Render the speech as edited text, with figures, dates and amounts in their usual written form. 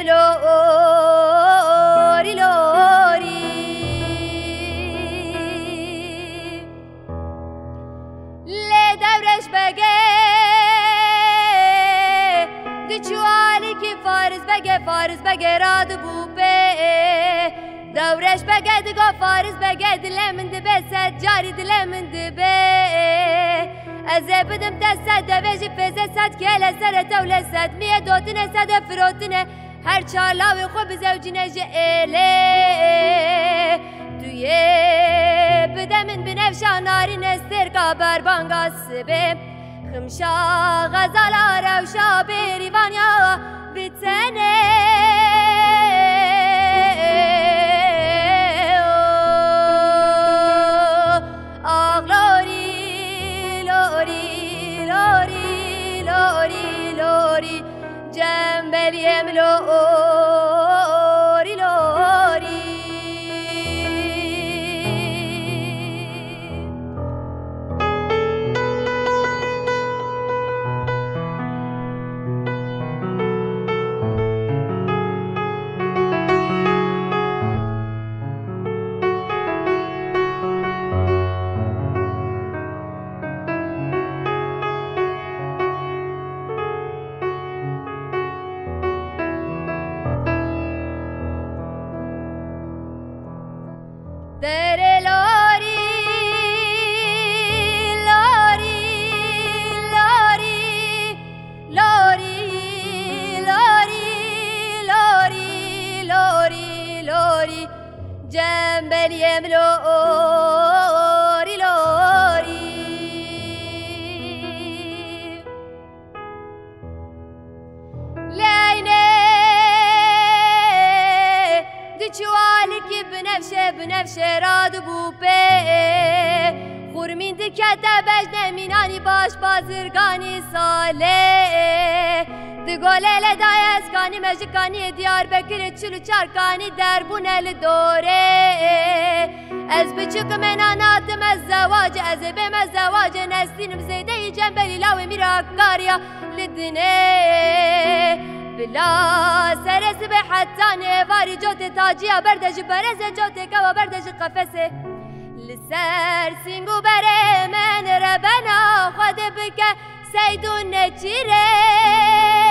لوری لوری لی دورش بگه گچوالی کی فارز بگه راد بوبه دورش بگه دگو فارز بگه دل من دبه سد جاری دل من دبه از بدم دست دویجی فیزه صد کل سر توله صد میه دوتنه صد فروتنه هر چالاوی خوب زوجینه جئله توی بدمن بنفشا ناری نستر کابر بانگا سبه خمشا غزالا روشا بریوانیا بتنه جنبلیم لوری لوری Dere lori, lori, lori, lori, lori, lori, lori, lori, jambeliem lori, lori. Leine, dichuali ki بنفشه راد بوپه خورمین دکته بجنه مینانی باش بازرگانی ساله دگوله لدای اسکانی مجکانی دیار بکر چلو چارکانی دربونه لدوره از بچک من آناتم از زواج از بیم از زواج نستینم زیده جنبلی لاوی میراکاریا لدنه بلا سرس به حتی نواری جوت تاجیا بردش برز جوت کوا بردش قفسه لسر سینگو بره من ربنا خود بکه سیدون نچیره